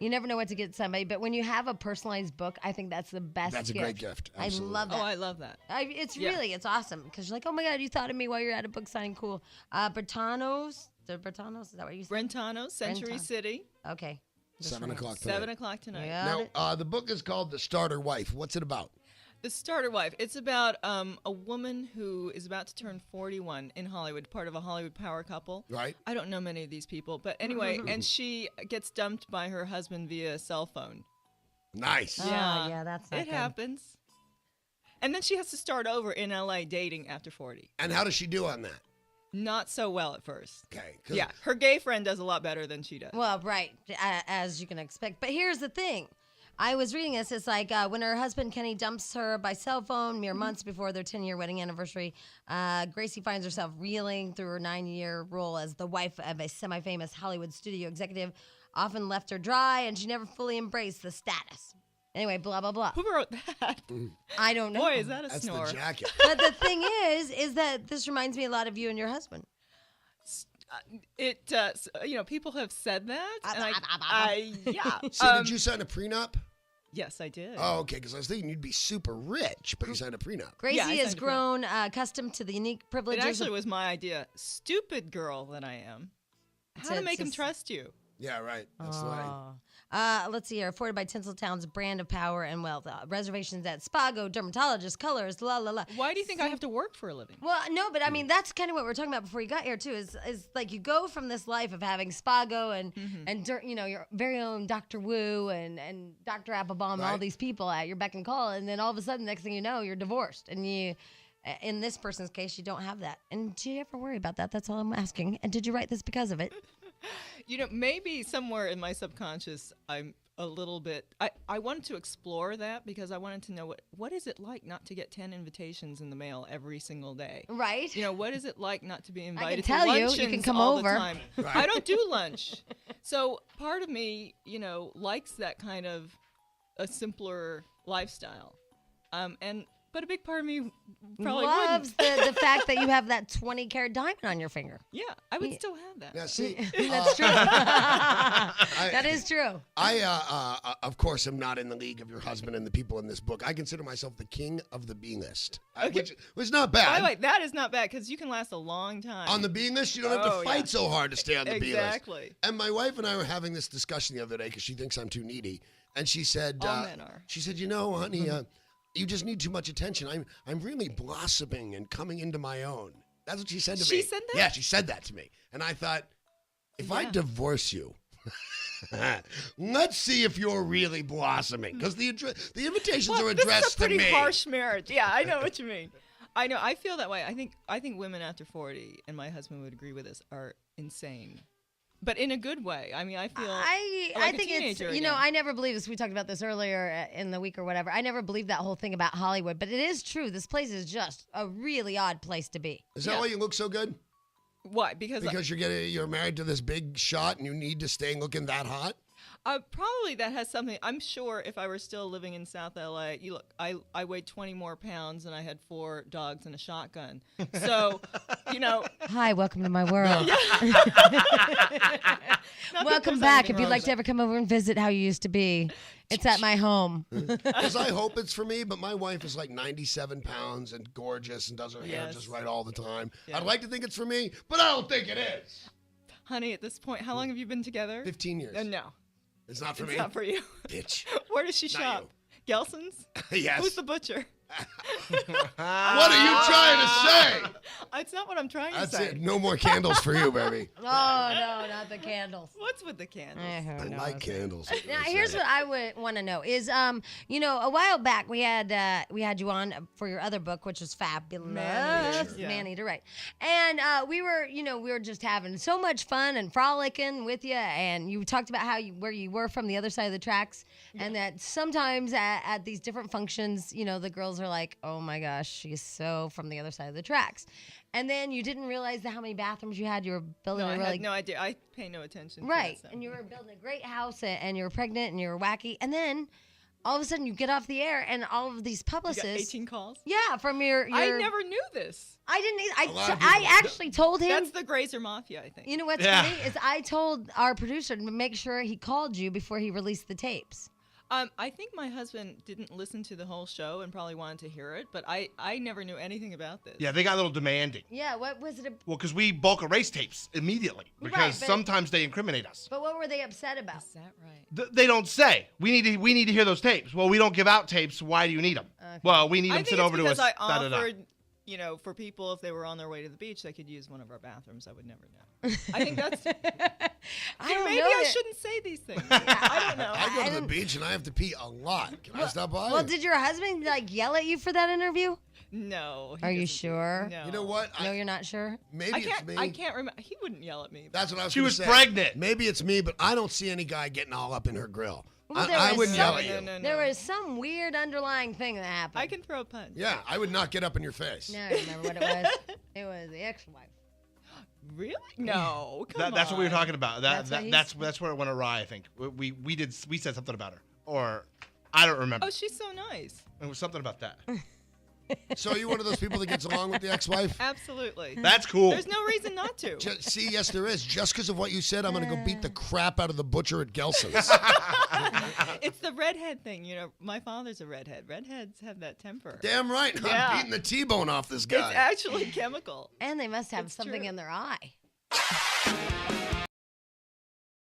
never know what to get somebody. But when you have a personalized book, I think that's the best That's a gift. great gift. Absolutely. I love that. Oh, I love that. It's awesome because you're like, oh my God, you thought of me while you're at a book signing. Cool. Bertano's, is that what you said? Brentano's Century Brenton. City. Okay. 7 o'clock tonight. 7 o'clock tonight. Yeah. Now, the book is called The Starter Wife. What's it about? The Starter Wife. It's about a woman who is about to turn 41 in Hollywood, part of a Hollywood power couple. Right. I don't know many of these people, but anyway, and she gets dumped by her husband via cell phone. Nice. Oh, yeah, that's not It good. happens. And then she has to start over in LA dating after 40. And how does she do on that? Not so well at first. Okay. Yeah, her gay friend does a lot better than she does. Well, right, as you can expect. But here's the thing. I was reading this. It's like when her husband Kenny dumps her by cell phone mere months before their 10-year wedding anniversary, Gracie finds herself reeling through her 9-year role as the wife of a semi-famous Hollywood studio executive, often left her dry, and she never fully embraced the status. Anyway, blah, blah, blah. Who wrote that? I don't know. Boy, is that a That's snore. the jacket. But the thing is that this reminds me a lot of you and your husband. People have said that, and yeah. So did you sign a prenup? Yes, I did. Oh, okay, because I was thinking you'd be super rich, but you signed a prenup. Gracie Yeah, I has signed a grown accustomed to the unique It privileges actually of... was my idea. Stupid girl that I am. How to It's make him just- trust you? Yeah, right. That's right. Let's see here. Afforded by Tinseltown's brand of power and wealth. Reservations at Spago, dermatologist, colors, la la la. Why do you think I have to work for a living? Well, no, but I mean that's kind of what we were talking about before you got here too. Is like you go from this life of having Spago and your very own Dr. Wu and Dr. Applebaum and all Right. these people at your beck and call, and then all of a sudden, next thing you know, you're divorced, and you. In this person's case, you don't have that. And do you ever worry about that? That's all I'm asking. And did you write this because of it? Maybe somewhere in my subconscious, I'm a little bit. I wanted to explore that because I wanted to know what is it like not to get 10 invitations in the mail every single day. Right. What is it like not to be invited tell to you. You luncheons can come all over. the time? Right. I don't do lunch. So part of me, likes that kind of a simpler lifestyle. But a big part of me probably Loves wouldn't. the fact that you have that 20-carat diamond on your finger. Yeah, I would still have that. Now, see, That's true. That is true. I, of course, am not in the league of your husband and the people in this book. I consider myself the king of the B list, which was not By bad. the way, that is not bad because you can last a long time. On the B list, you don't have to Oh, fight yeah. so hard to stay on the B list. Exactly. And my wife and I were having this discussion the other day because she thinks I'm too needy, and she said, All men are. She said, honey, you just need too much attention. I'm really blossoming and coming into my own. That's what she said to me. She said that? Yeah, she said that to me. And I thought, if I Yeah. divorce you, let's see if you're really blossoming. Because the invitations are This addressed is a pretty to me. harsh marriage. Yeah, I know what you mean. I know. I feel that way. I think women after 40, and my husband would agree with this, are insane. But in a good way. I mean, I feel I like a think it's, teenager again. I never believed this. We talked about this earlier in the week or whatever. I never believed that whole thing about Hollywood, but it is true. This place is just a really odd place to be. Is that Yeah. why you look so good? Why? Because You're married to this big shot and you need to stay looking that hot? probably that has something. I'm sure if I were still living in South LA, I weighed 20 more pounds and I had 4 dogs and a shotgun. So, Hi, welcome to my world. not that Welcome there's back. anything If you'd wrong like with to ever come over and visit how you used to be, it's at my home. Because I hope it's for me, but my wife is like 97 pounds and gorgeous and does her hair Yes. just right all the time. Yeah. I'd like to think it's for me, but I don't think it is. Honey, at this point, how long have you been together? 15 years. No, It's not for it's me. not for you. Bitch. Where does she Not shop? Gelson's? Yes. Who's the butcher? What are you trying to say? It's not what I'm trying to That's say. it. No more candles for you, baby. Oh, no, not the candles. What's with the candles? I like candles. Now, here's what I would want to know is, a while back we had you on for your other book, which was fabulous, Man-Eater. Yeah. Man-Eater, right? And we were just having so much fun and frolicking with you, and you talked about where you were from the other side of the tracks, and that sometimes at these different functions, the girls are like, oh my gosh, she's so from the other side of the tracks, and then you didn't realize how many bathrooms you had. You were building No, a I really had no idea. I pay no attention. right, To that stuff. and you were building a great house, and you were pregnant, and you were wacky, and then all of a sudden you get off the air, and all of these You got publicists, 18 calls? yeah, from your I never knew this. I didn't. A lot of I people- actually told him. That's the Grazer Mafia, I think. You know what's Yeah. funny is I told our producer to make sure he called you before he released the tapes. I think my husband didn't listen to the whole show and probably wanted to hear it, but I never knew anything about this. Yeah, they got a little demanding. Yeah, what was it? Well, because we bulk erase tapes immediately because Right, but- sometimes they incriminate us. But what were they upset about? Is that right? They don't say. We need to hear those tapes. Well, we don't give out tapes. Why do you need them? Okay. Well, we need I them think sent it's over to us. because I da-da-da. offered, for people if they were on their way to the beach, they could use one of our bathrooms. I would never know. I think that's. I don't maybe know I that- shouldn't say these things. I don't know. I go to the don't- beach and I have to pee a lot. Can I stop by? Well, did your husband yell at you for that interview? No. he Are you doesn't do sure? that. No. You know what? No, you're not sure. Maybe I it's can't. me. I can't remember. He wouldn't yell at me. That's what I was She gonna was say. pregnant. Maybe it's me, but I don't see any guy getting all up in her grill. Well, there I was wouldn't some- yell at you. No. There was some weird underlying thing that happened. I can throw a punch. Yeah, I would not get up in your face. No, I remember what it was. It was the ex-wife. Really? No. Come That's what we were on. talking about. That's what That's where it went awry. I think we said something about her, or I don't remember. Oh, she's so nice. It was something about that. So are you one of those people that gets along with the ex-wife? Absolutely. That's cool. There's no reason not to. See, yes, there is. Just because of what you said, I'm going to go beat the crap out of the butcher at Gelson's. It's the redhead thing. My father's a redhead. Redheads have that temper. Damn right. Yeah. I'm beating the T-bone off this It's guy. actually chemical. And they must have It's something true. in their eye.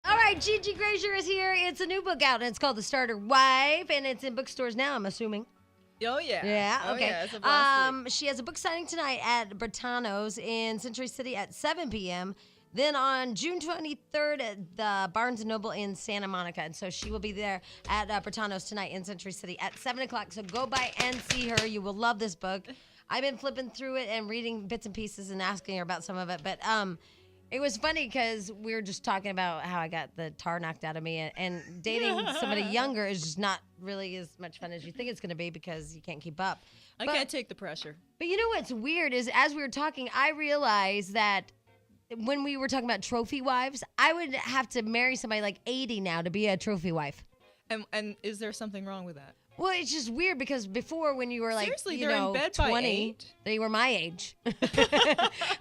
All right, Gigi Grazer is here. It's a new book out, and it's called The Starter Wife, and it's in bookstores now, I'm assuming. Oh yeah. Yeah, Oh, okay. yeah, as of last week. She has a book signing tonight at Bertano's in Century City at 7 p.m. Then on June 23rd at the Barnes & Noble in Santa Monica. And so she will be there at Bertano's tonight in Century City at 7 o'clock. So go by and see her. You will love this book. I've been flipping through it and reading bits and pieces and asking her about some of it. But it was funny because we were just talking about how I got the tar knocked out of me. And dating somebody younger is just not really as much fun as you think it's going to be because you can't keep up. I can't take the pressure. But you know what's weird is as we were talking, I realized that when we were talking about trophy wives, I would have to marry somebody like 80 now to be a trophy wife. And is there something wrong with that? Well, it's just weird because before when you were like, Seriously, you they're in know, bed by 20, 8? they were my age.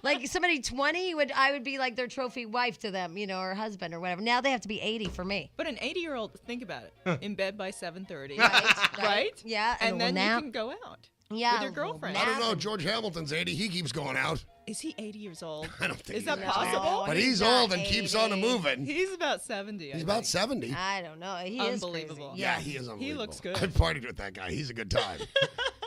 Like somebody 20 I would be like their trophy wife to them, or husband or whatever. Now they have to be 80 for me. But an 80-year-old, think about it, in bed by 7:30, Right? right? Yeah. And then now, you can go out yeah, with your girlfriend. I don't know. George Hamilton's 80. He keeps going out. Is he 80 years old? I don't think Is that he possible? But he's he's not old and keeps on 80. moving. He's about 70. He's I about think. 70. I don't know. He is Unbelievable. crazy. Yeah, he is unbelievable. looks good. I partied with that guy. He's a good time.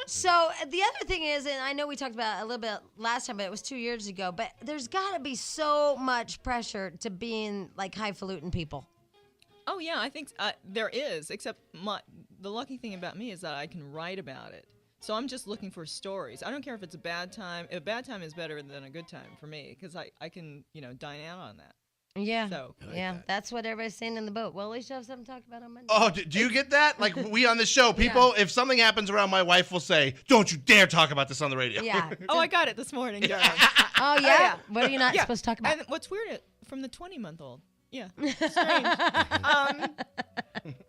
So the other thing is, and I know we talked about it a little bit last time, but it was 2 years ago, but there's got to be so much pressure to being like highfalutin people. Oh yeah, I think there is. Except the lucky thing about me is that I can write about it. So I'm just looking for stories. I don't care if it's a bad time. A bad time is better than a good time for me because I can dine out on that. Yeah. So Yeah, that's what everybody's saying in the boat. Well, at least you have something to talk about on Monday. Oh, do you get that? Like we on the show, people, if something happens around my wife will say, "Don't you dare talk about this on the radio." Yeah. oh, I got it this morning, Darren. Oh, yeah? What are you not Yeah. supposed to talk about? And what's weird from the 20-month-old. Yeah, strange.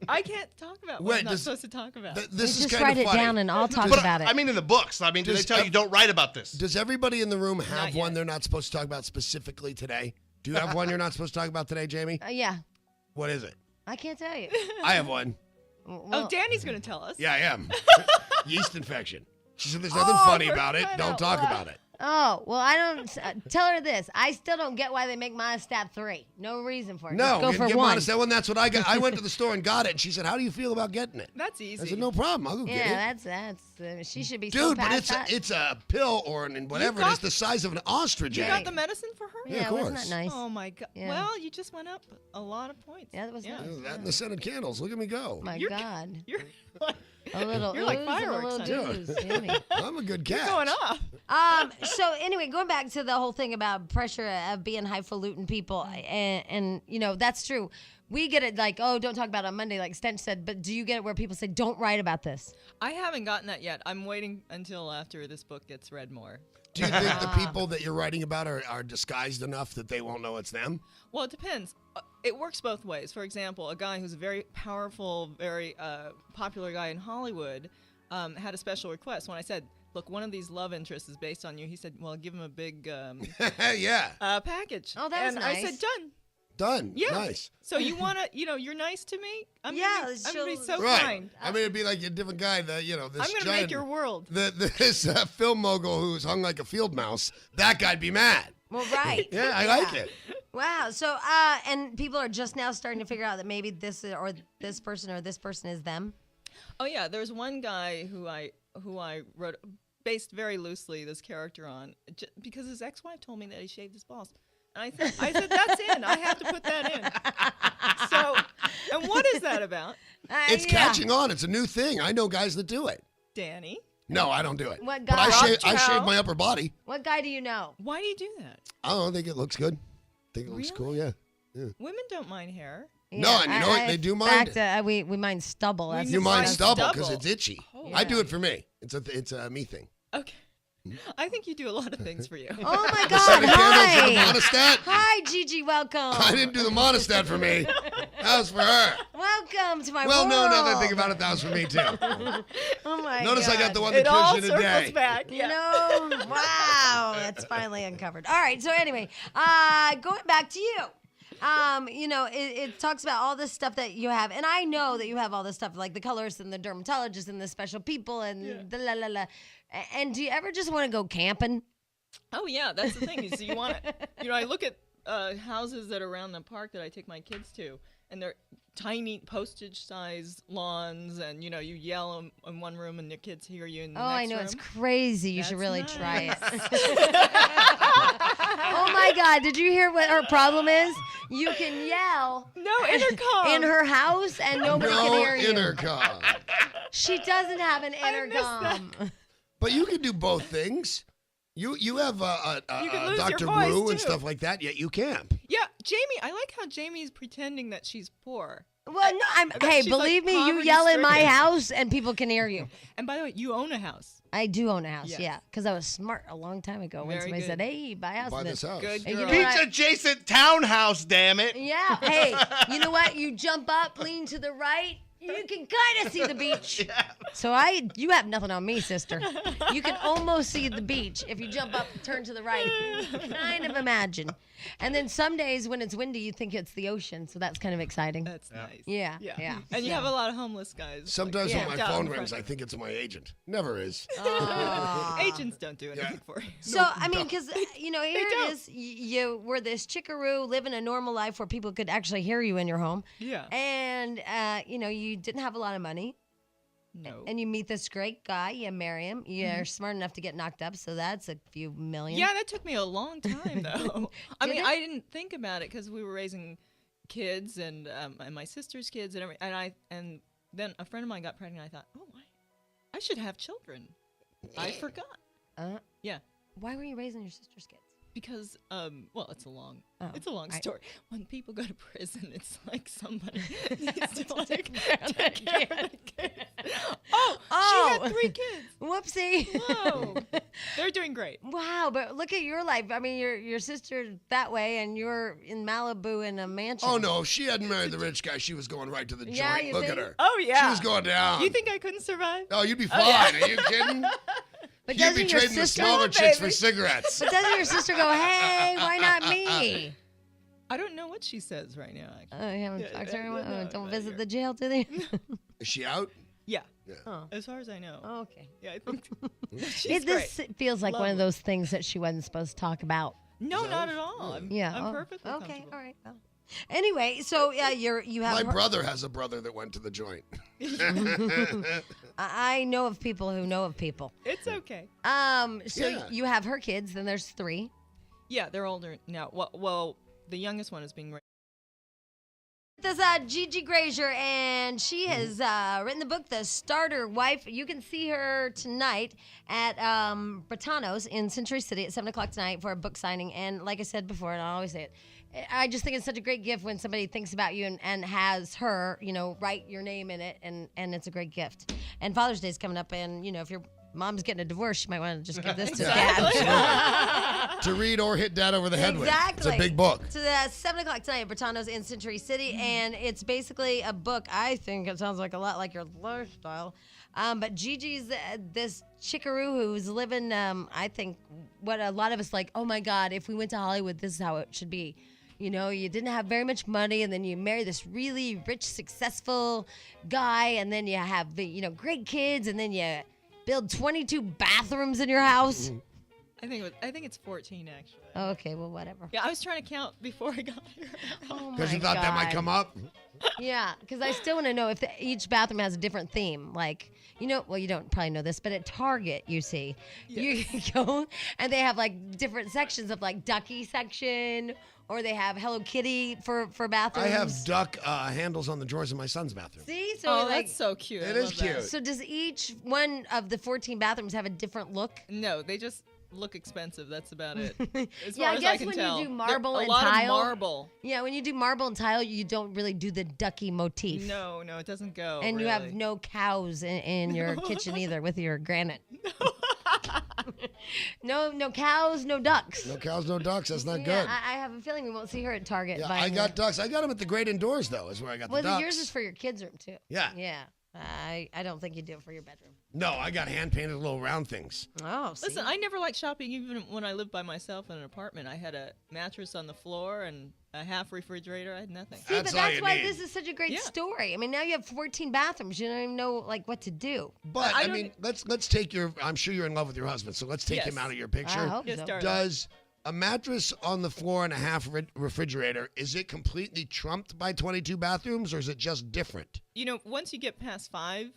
I can't talk about what Wait, I'm not does- supposed to talk about. This is Just kind write of it funny. down and I'll talk But about it. I mean, in the books. I mean, do they Does tell you don't write about this? Does everybody in the room have Not one yet. they're not supposed to talk about specifically today? Do you have one you're not supposed to talk about today, Jamie? Yeah. What is it? I can't tell you. I have one. Well, Oh, Danny's going to tell us. Yeah, I am. Yeast infection. She said there's nothing Oh, funny for about it. crying Don't out talk loud. about it. Oh, well, I don't. Tell her this. I still don't get why they make mine stat 3. No reason for it. No, Just go for give 1. honest, that one. That's what I got. I went to the store and got it, and she said, "How do you feel about getting it?" That's easy. I said, "No problem. I'll go get it." Yeah, that's. She should be so Dude, but past that. it's a pill or whatever it is got- the size of an ostrich You egg. got the medicine for her? Yeah, of wasn't course. that nice? Oh, my God. Yeah. Well, you just went up a lot of points. Yeah, that was nice. That and the scented candles. Look at me go. My You're- God. You're, A little You're like ooze and a fireworks, little honey. dooze. Yummy. I'm a good cat. going off. So anyway, going back to the whole thing about pressure of being highfalutin people, and that's true. We get it like, oh, don't talk about it on Monday, like Stench said. But do you get it where people say, don't write about this? I haven't gotten that yet. I'm waiting until after this book gets read more. Do you think the people that you're writing about are disguised enough that they won't know it's them? Well, it depends. It works both ways. For example, a guy who's a very powerful, very popular guy in Hollywood had a special request. When I said, look, one of these love interests is based on you, he said, well, give him a big Yeah. package. Oh, that was and I nice. said, done. Done. Yeah. Nice. So you wanna, you're nice to me. I'm Yeah, gonna be she'll- so Right. kind. I mean, it'd be like a different guy that, this I'm gonna giant, make your world. This film mogul who's hung like a field mouse, that guy'd be mad. Well, right. Yeah, I like it. Wow. So, and people are just now starting to figure out that maybe this person is them. Oh yeah, there's one guy who I wrote based very loosely this character on because his ex-wife told me that he shaved his balls. And I said that's in. I have to put that in. So, and what is that about? It's Yeah. catching on. It's a new thing. I know guys that do it. Danny, No, I don't do it. What But guy? I shave my upper body. What guy do you know? why do you do that? I don't know. I think it looks good. I think it looks cool, yeah. Women don't mind hair. No, and you know what? They do mind. Fact, we mind stubble. That's You mind mind stubble because stubble. it's itchy. Oh, I do it for me. It's a me thing. Okay. I think you do a lot of things for you. Oh my The God! 7 candles for the Hi, monostat. hi, Gigi. Welcome. I didn't do the monostat for me. That was for her. Welcome to my Well, world. no, now that I think about it, that was for me too. Oh my Notice God. I got the one It that all kills you in a circles day. back. You know, wow, that's finally uncovered. All right, so anyway, going back to you. It talks about all this stuff that you have, and I know that you have all this stuff, like the colorist and the dermatologist and the special people and the la la la. And do you ever just want to go camping? Oh yeah, that's the thing. Is you want to, I look at houses that are around the park that I take my kids to, and they're tiny postage-sized lawns, and you yell in one room and the kids hear you in the next I know room. it's crazy. You should That's really nice. try it. Oh my God! Did you hear what her problem is? You can yell No intercom in her house, and nobody can No hear you. intercom. She doesn't have an missed that. intercom. But you can do both things. You have You can lose your Dr. voice, Brew and too. stuff like that, yet you camp. Yeah, Jamie. I like how Jamie's pretending that she's poor. Well, no, bet hey, she's, like, believe me, you yell in my poverty-stricken. house and people can hear you. And by the way, you own a house. I do own a house, Yes. yeah, because I was smart a long time ago when Very somebody good. said, "Hey, buy a house." Buy in this house. Good And you girl. know Beach what? adjacent townhouse, damn it. Yeah. Hey, you know what? You jump up, lean to the right. You can kind of see the beach. So you have nothing on me, sister. You can almost see the beach if you jump up, turn to the right. Kind of imagine. And then some days when it's windy, you think it's the ocean. So that's kind of exciting. That's nice. Yeah. And you have a lot of homeless guys. Sometimes Yeah. when my Down phone in front. rings, I think it's my agent. Never is. Agents don't do anything for you. So I mean, because here it is. You were this chickaroo living a normal life where people could actually hear you in your home. Yeah. And you didn't have a lot of money, No. and you meet this great guy. You marry him. You're smart enough to get knocked up, so that's a few million. Yeah, that took me a long time though. I Did mean, it? I didn't think about it because we were raising kids and my sister's kids and and then a friend of mine got pregnant. I thought, oh, I should have children. I forgot. Yeah, Why were you raising your sister's kids? because it's a long Oh, long I- story. When people go to prison, it's like somebody needs to like take care of the kids. Oh, she had 3 kids. Whoopsie. Whoa, they're doing great. Wow, but look at your life. I mean, your sister that way, and you're in Malibu in a mansion. Oh, no. If she hadn't married the rich guy, she was going right to the Yeah, joint. you Look think? at her. Oh yeah, She was going down. You think I couldn't survive? Oh, you'd be fine. Are you kidding? But You'd be doesn't your trading the sister? smaller chicks for baby. cigarettes. But doesn't your sister go, "Hey, why not me"? I don't know what she says right now. Actually. Oh, you haven't Yeah, talked to her. no, Don't not visit here. the jail, do they? Is she out? Yeah, Oh, as far as I know. okay. Yeah, I think she's This great. feels like one of Lovely. those things that she wasn't supposed to talk about. No, not at all. I'm, Yeah. I'm oh, perfectly okay. comfortable. All right. Well. Anyway, so yeah, you have. My her- brother has a brother that went to the joint. I know of people who know of people. It's okay. So Yeah. you have her kids. Then there's 3. Yeah, they're older now. Well, the youngest one is being raised. This Gigi Grazer, and she has written the book, The Starter Wife. You can see her tonight at Britanno's in Century City at 7 o'clock tonight for a book signing. And like I said before, and I always say it, I just think it's such a great gift when somebody thinks about you and has her, write your name in it, and it's a great gift. And Father's Day's coming up, and, if your mom's getting a divorce, you might want to just give this to dad. To read or hit dad over the head with. Exactly. It's a big book. So that's 7 o'clock tonight at Britanno's in Century City, and it's basically a book. I think it sounds like a lot like your lifestyle. But Gigi's this chickaroo who's living, I think, what a lot of us like, oh my God, if we went to Hollywood, this is how it should be. you know, you didn't have very much money, and then you marry this really rich, successful guy, and then you have, you know, great kids, and then you build 22 bathrooms in your house. I think it's 14 actually. Okay, well, whatever. Yeah, I was trying to count before I got here. Oh Because you my thought that might God. come up. Yeah, because I still want to know if each bathroom has a different theme. Like, you know, well, you don't probably know this, but at Target, you see, you go and they have like different sections of like Ducky section, or they have Hello Kitty for bathrooms. I have duck handles on the drawers in my son's bathroom. See, so Oh, like, that's so cute. It I is love that. cute. so does each one of the 14 bathrooms have a different look? No, they just look expensive. That's about it. As Yeah, far I as guess can when you tell. do marble There- and a lot tile- of marble. Yeah, when you do marble and tile, you don't really do the ducky motif. No, it doesn't go. And you have really. no cows in your kitchen either with your granite. No cows, no ducks. No cows, no ducks. That's not Yeah, good. I have a feeling we won't see her at Target. Yeah, buying I got the- ducks. I got them at the Great Indoors, though, is where I got Well, the ducks. yours is for your kids' room too. Yeah. Yeah. I don't think you do it for your bedroom. No, I got hand-painted little round things. Oh, Listen, I never liked shopping even when I lived by myself in an apartment. I had a mattress on the floor and a half refrigerator. I had nothing. See, That's but all that's you why need. this is such a great Yeah. story. I mean, now you have 14 bathrooms. You don't even know like what to do. But I I don't- mean, let's take your. I'm sure you're in love with your husband, so let's take Yes. him out of your I picture. hope Yes, so. darling. Does a mattress on the floor and a half refrigerator, is it completely trumped by 22 bathrooms, or is it just different? You know, once you get past 5,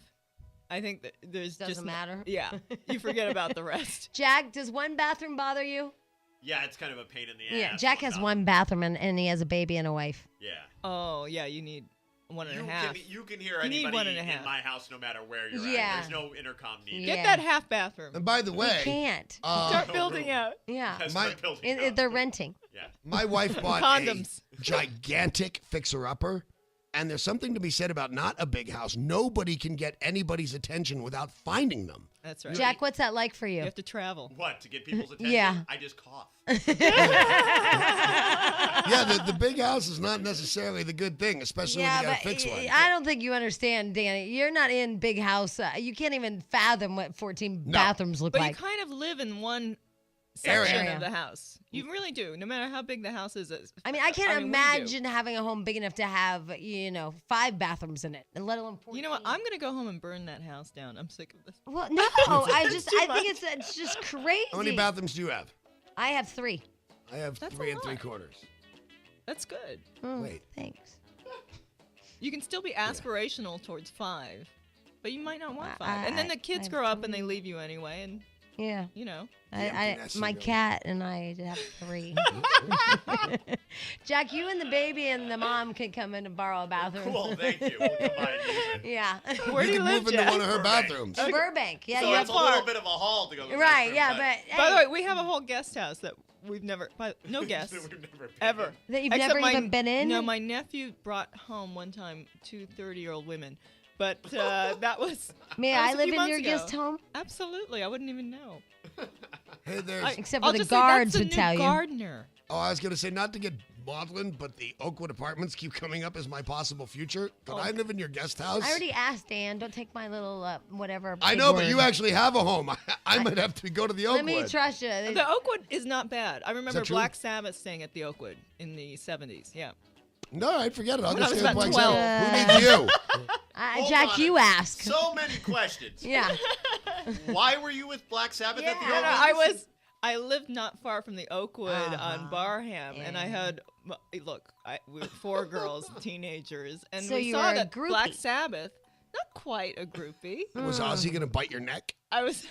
I think that there's Doesn't just matter. Yeah, you forget about the rest. Jack, does one bathroom bother you? Yeah, it's kind of a pain in the Yeah, ass. Jack has sometimes. one bathroom and he has a baby and a wife. Yeah. Oh yeah, you need one and You a half. can, you can hear You need anybody one and a in half. my house no matter where you're Yeah. at. There's no intercom needed. Yeah. Get that half bathroom. And by the You way, can't. Start no building room. out. Yeah. That's My- my building. They're renting. Yeah. my wife bought Condoms. a gigantic fixer-upper, and there's something to be said about not a big house. Nobody can get anybody's attention without finding them. That's right. Jack, what's that like for you you? have to travel. What, to get people's attention? Yeah. I just cough. Yeah, the big house is not necessarily the good thing, especially Yeah, when you got but to fix one. I don't think you understand, Danny. You're not in big house. You can't even fathom what 14 bathrooms look But like. you kind of live in one section Area. of the house. You really do. No matter how big the house is. I mean, I can't we do. imagine having a home big enough to have, 5 bathrooms in it, and let alone 14. You know what? I'm gonna go home and burn that house down. I'm sick of this. Well, no, I too think it's just crazy. How many bathrooms do you have? I have 3. I have That's a 3 lot. 3/4. That's good. Mm, Wait. Thanks. You can still be aspirational towards 5, but you might not want 5. I- And then the I kids have grow up and they 3. leave you anyway, and Yeah. you know. My cat and I have 3. Jack, you and the baby and the mom can come in and borrow a bathroom. Cool, thank you. We'll combine these. Yeah. Where do you can live, move into Jack? one of her Burbank. bathrooms. Burbank. Yeah, So you it's a little bit of a haul to go to the right. bathroom, Yeah, but By the hey, way, we have a whole guest house that we've never, no guests We've never been ever. in. that you've Except never my- even been in. No, my nephew brought home one time 2 30-year-old women, but that was. May that was I a live few in months your ago. guest home? Absolutely, I wouldn't even know. Hey, there's. Except I'll for the just say guards that's would the tell new you. gardener. Oh, I was going to say, not to get maudlin, but the Oakwood apartments keep coming up as my possible future. Could I live in your guest house? I already asked Dan. Don't take my little whatever. I big know, but word. you actually have a home. I might have to go to the Let Oakwood. me trust you. The Oakwood is not bad. I remember that true? Black Sabbath staying at the Oakwood in the 70s. Yeah. No, I forget it. I'll When I just was stay at about Black 12. Sabbath. Who needs you? Hold Jack, on. you ask. So many questions. Yeah. Why were you with Black Sabbath at the Yeah. Oakwood? I lived not far from the Oakwood Uh-huh. on Barham, and I Yeah. had we were 4 girls, teenagers, and So we you saw were a that Black groupie. Sabbath. Not quite a groupie. Was Ozzy going to bite your neck? I was.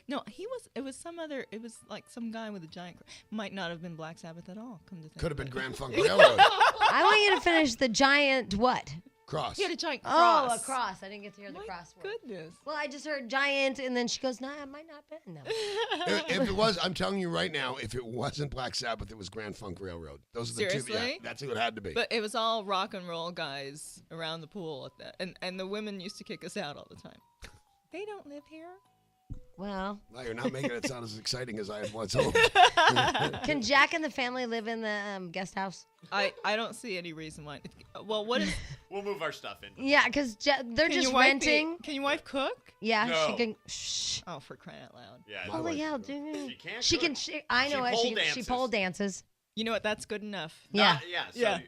No, he was. It was some other. It was like some guy with a giant. Might not have been Black Sabbath at all. Come to think. Could have of been it. Grand Funk Railroad. I want you to finish the giant what? Cross. He had a giant Oh, cross. a cross. I didn't get to hear the My cross word. goodness. Well, I just heard giant, and then she goes, "No, it might not be." No. If it was, I'm telling you right now, if it wasn't Black Sabbath, it was Grand Funk Railroad. Those are the two. Yeah, Seriously? that's who it had to be. But it was all rock and roll guys around the pool at that, and the women used to kick us out all the time. They don't live here. Well, Now you're not making it sound as exciting as I had once hoped. can Jack and the family live in the guest house? I don't see any reason why. Well, what is? We'll move our stuff in. Yeah, because they're Can just your wife renting. Can your wife cook? Yeah, No. she can. Shh. Oh, for crying out loud! Yeah. Holy wife hell, can dude. She can't She cook. can. I know She it. pole She dances. pole dances. You know what? That's good enough. Yeah. Yeah. So Yeah.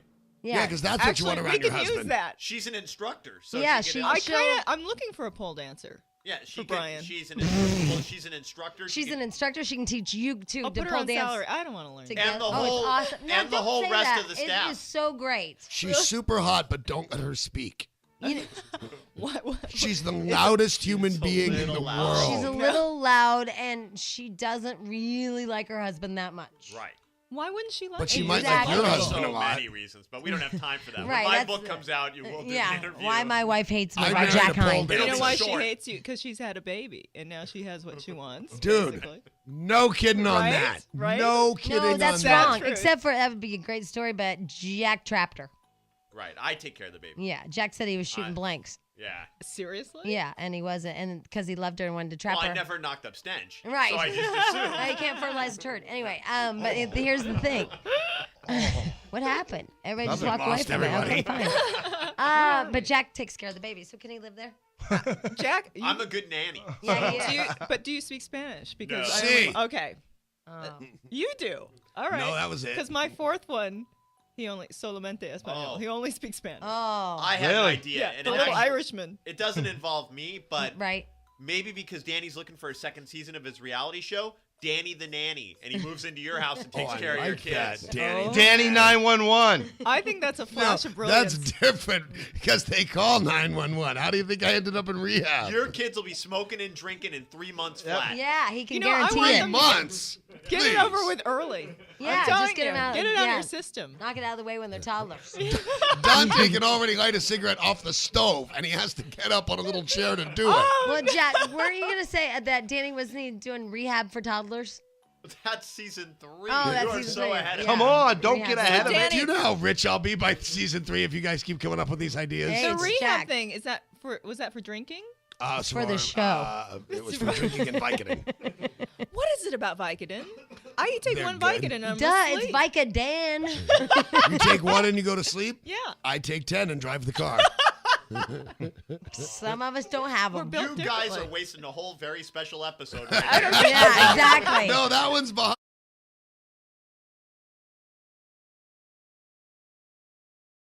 Yeah, because that's what you want Actually, around we your can husband. use that. she's an instructor. So Yeah, she she- can, I'm looking for a pole dancer. yeah, she for can, Brian. she's an instructor. She's she an can, instructor. She can teach you to I'll put her pole on dance salary. I don't want to learn. together. And the Oh, whole- it's awesome. No, and the don't whole say rest that. of the staff. It is so great. She's super hot, but don't let her speak. What? She's the loudest human a being in little the loud. world. She's a little loud, and she doesn't really like her husband that much. right. Why wouldn't she like But she you? might Exactly. like your There's husband so a lot. many reasons, but we don't have time for that. Right, When my that's book the- comes out, you will do Yeah. an interview. Why my wife hates me I by married Jack a pole Hine. dancer. You know It'll why be she short. hates you? Because she's had a baby, and now she has what she wants. Dude, basically. no kidding on Right? that. Right? No kidding No, on that's that. wrong. Truth. Except for that would be a great story, but Jack trapped her. Right. I take care of the baby. Yeah, Jack said he was shooting I- blanks. Yeah. Seriously? Yeah, and he wasn't, and because he loved her and wanted to trap Well, her. I never knocked up stench. Right. So I just assumed. No, you can't fertilize a turd. Anyway, but here's the thing. What happened? Everybody just Nothing, walked away lost from it. Okay, everybody. fine. But Jack takes care of the baby, so can he live there? Jack, I'm a good nanny. Yeah, he do is. but do you speak Spanish? Because No. I Si. only- okay, Oh. you do. All right. No, that was it. Because my fourth one, he only solamente español. Oh. He only speaks Spanish. Oh. I had an Really? idea, yeah, and the it, little actually- Irishman. it doesn't involve me, but Right. maybe because Danny's looking for a second season of his reality show, Danny the Nanny, and he moves into your house and Oh, takes I care of your like that, kids. Danny. Oh. Danny 911. I think that's a No, flash of brilliance. that's different because they call 911. How do you think I ended up in rehab? Your kids will be smoking and drinking in 3 months flat. Yeah, he can You know, I guarantee want it. them- months. Get Please. it over with early. Yeah, I'm telling just get you, 'em out- Get it out of yeah. your system. Knock it out of the way when they're toddlers. Dante can already light a cigarette off the stove, and he has to get up on a little chair to do it. Well, Jack, weren't you gonna say that Danny wasn't he doing rehab for toddlers? That's season 3. Oh, you that's are season so 3. ahead of Come me. on, don't Rehab. get ahead of Danny- it. Do you know how rich I'll be by season 3 if you guys keep coming up with these ideas? Hey, The it's rehab Jack. thing, was that for drinking? So the show. it was for drinking and Vicodin. What is it about Vicodin? I take They're one good. Vicodin and I'm Duh, asleep. it's Vicodin. You take one and you go to sleep? Yeah. I take 10 and drive the car. Some of us don't have We're them. built You guys are differently. wasting a whole very special episode. Yeah, exactly. No, that one's behind.